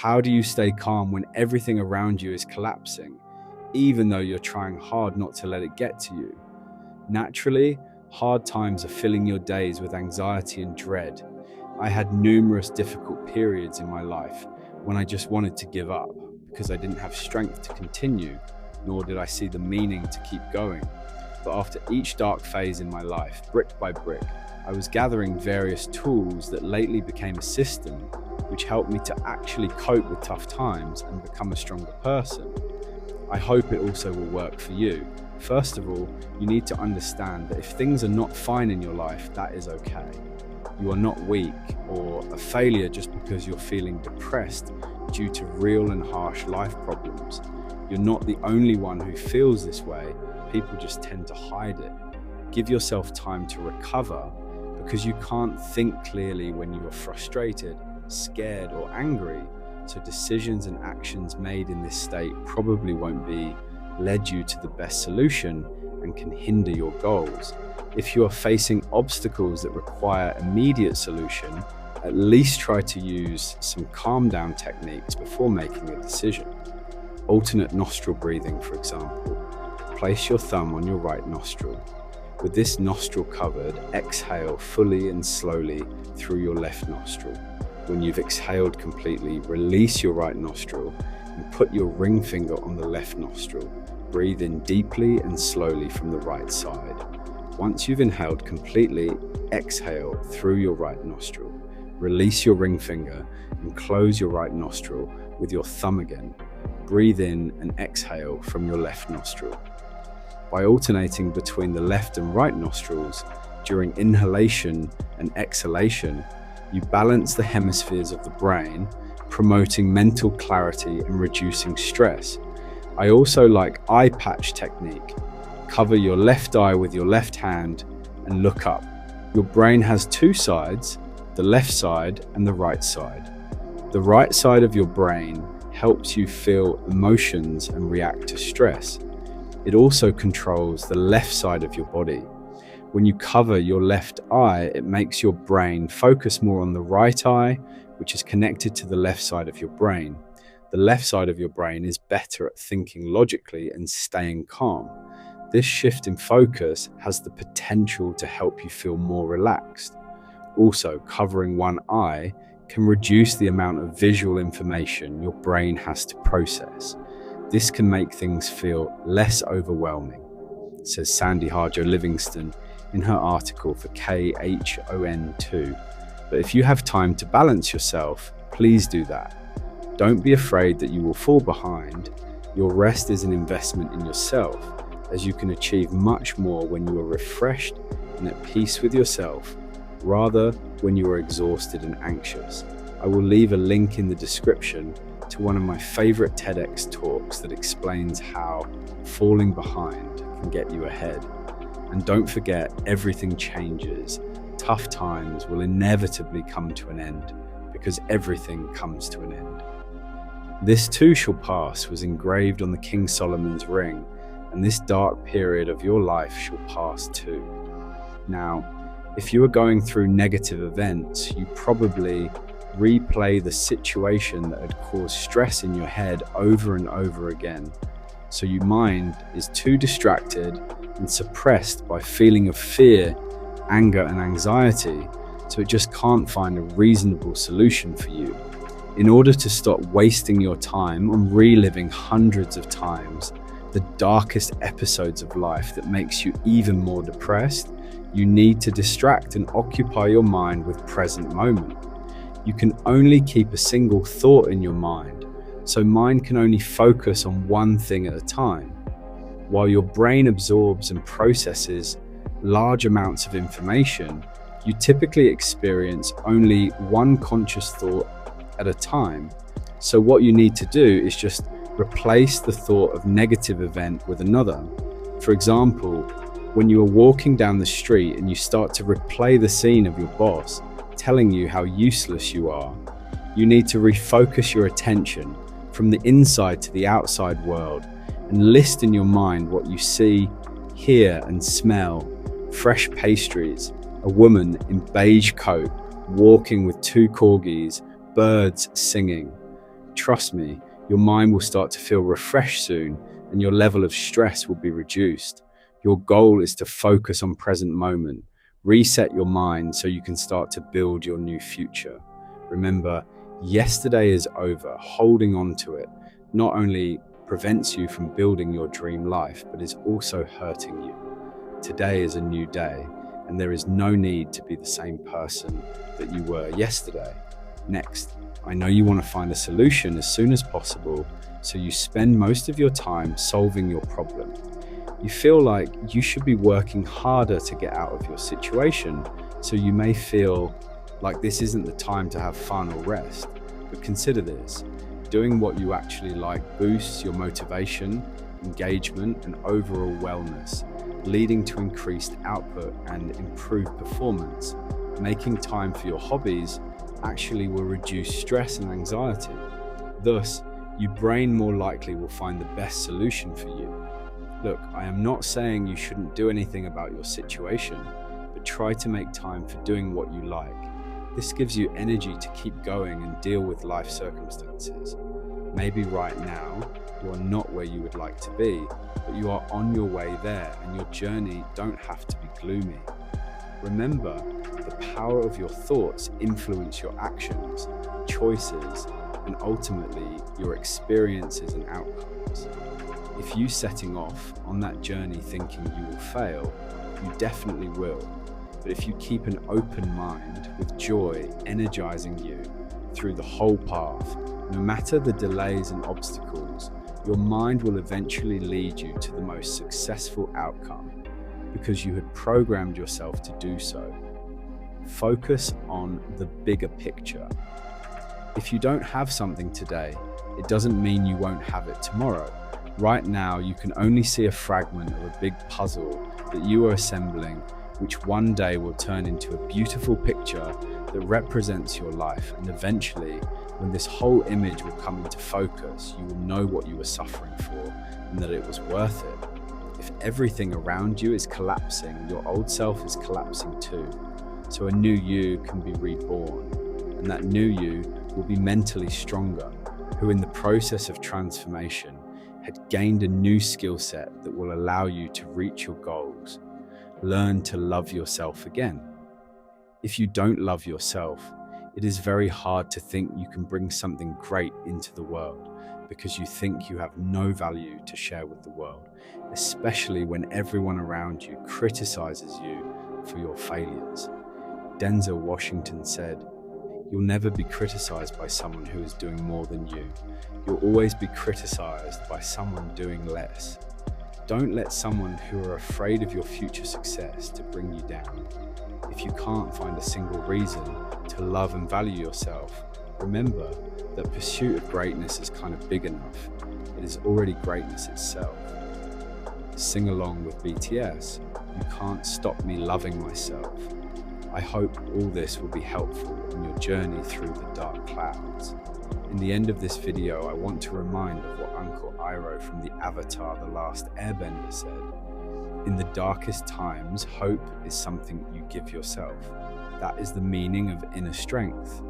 How do you stay calm when everything around you is collapsing, even though you're trying hard not to let it get to you? Naturally, hard times are filling your days with anxiety and dread. I had numerous difficult periods in my life when I just wanted to give up because I didn't have strength to continue, nor did I see the meaning to keep going. But after each dark phase in my life, brick by brick, I was gathering various tools that lately became a system which helped me to actually cope with tough times and become a stronger person. I hope it also will work for you. First of all, you need to understand that if things are not fine in your life, that is okay. You are not weak or a failure just because you're feeling depressed due to real and harsh life problems. You're not the only one who feels this way. People just tend to hide it. Give yourself time to recover because you can't think clearly when you are frustrated, scared, or angry. So decisions and actions made in this state probably won't be led you to the best solution and can hinder your goals. If you are facing obstacles that require immediate solution, at least try to use some calm down techniques before making a decision. Alternate nostril breathing, for example. Place your thumb on your right nostril. With this nostril covered, exhale fully and slowly through your left nostril. When you've exhaled completely, release your right nostril and put your ring finger on the left nostril. Breathe in deeply and slowly from the right side. Once you've inhaled completely, exhale through your right nostril. Release your ring finger and close your right nostril with your thumb again. Breathe in and exhale from your left nostril. By alternating between the left and right nostrils during inhalation and exhalation, you balance the hemispheres of the brain, promoting mental clarity and reducing stress. I also like eye patch technique. Cover your left eye with your left hand and look up. Your brain has two sides, the left side and the right side. The right side of your brain helps you feel emotions and react to stress. It also controls the left side of your body. When you cover your left eye, it makes your brain focus more on the right eye, which is connected to the left side of your brain. The left side of your brain is better at thinking logically and staying calm. This shift in focus has the potential to help you feel more relaxed. Also, covering one eye can reduce the amount of visual information your brain has to process. This can make things feel less overwhelming, says Sandy Harjo Livingston in her article for KHON2. But if you have time to balance yourself, please do that. Don't be afraid that you will fall behind. Your rest is an investment in yourself, as you can achieve much more when you are refreshed and at peace with yourself, rather when you are exhausted and anxious. I will leave a link in the description to one of my favorite TEDx talks that explains how falling behind can get you ahead. And don't forget, everything changes. Tough times will inevitably come to an end because everything comes to an end. This too shall pass was engraved on the King Solomon's ring, and this dark period of your life shall pass too. Now, if you are going through negative events, you probably replay the situation that had caused stress in your head over and over again. So your mind is too distracted and suppressed by feeling of fear, anger, and anxiety, so it just can't find a reasonable solution for you. In order to stop wasting your time on reliving hundreds of times the darkest episodes of life that makes you even more depressed, you need to distract and occupy your mind with present moment. You can only keep a single thought in your mind, so mind can only focus on one thing at a time. While your brain absorbs and processes large amounts of information, you typically experience only one conscious thought at a time. So what you need to do is just replace the thought of negative event with another. For example, when you are walking down the street and you start to replay the scene of your boss telling you how useless you are, you need to refocus your attention from the inside to the outside world and list in your mind what you see, hear, and smell. Fresh pastries, a woman in beige coat walking with two corgis, birds singing. Trust me, your mind will start to feel refreshed soon and your level of stress will be reduced. Your goal is to focus on present moment, reset your mind so you can start to build your new future. Remember, yesterday is over. Holding on to it not only prevents you from building your dream life, but is also hurting you. Today is a new day, and there is no need to be the same person that you were yesterday. Next, I know you want to find a solution as soon as possible, so you spend most of your time solving your problem. You feel like you should be working harder to get out of your situation, so you may feel like this isn't the time to have fun or rest. But consider this: doing what you actually like boosts your motivation, engagement, and overall wellness, leading to increased output and improved performance. Making time for your hobbies actually will reduce stress and anxiety. Thus, your brain more likely will find the best solution for you. Look, I am not saying you shouldn't do anything about your situation, but try to make time for doing what you like. This gives you energy to keep going and deal with life circumstances. Maybe right now, you are not where you would like to be, but you are on your way there, and your journey don't have to be gloomy. Remember, the power of your thoughts influence your actions, choices, and ultimately your experiences and outcomes. If you setting off on that journey thinking you will fail, you definitely will. But if you keep an open mind with joy energizing you through the whole path, no matter the delays and obstacles, your mind will eventually lead you to the most successful outcome because you had programmed yourself to do so. Focus on the bigger picture. If you don't have something today, it doesn't mean you won't have it tomorrow. Right now, you can only see a fragment of a big puzzle that you are assembling, which one day will turn into a beautiful picture that represents your life. And eventually, when this whole image will come into focus, you will know what you were suffering for and that it was worth it. If everything around you is collapsing, your old self is collapsing too. So a new you can be reborn, and that new you will be mentally stronger, who in the process of transformation had gained a new skill set that will allow you to reach your goals. Learn to love yourself again. If you don't love yourself, it is very hard to think you can bring something great into the world because you think you have no value to share with the world, especially when everyone around you criticizes you for your failures. Denzel Washington said, "You'll never be criticized by someone who is doing more than you. You'll always be criticized by someone doing less." Don't let someone who are afraid of your future success to bring you down. If you can't find a single reason to love and value yourself, remember that pursuit of greatness is kind of big enough. It is already greatness itself. Sing along with BTS, "You Can't Stop Me Loving Myself." I hope all this will be helpful on your journey through the dark clouds. In the end of this video, I want to remind of what Uncle Iroh from the Avatar The Last Airbender said. In the darkest times, hope is something you give yourself. That is the meaning of inner strength.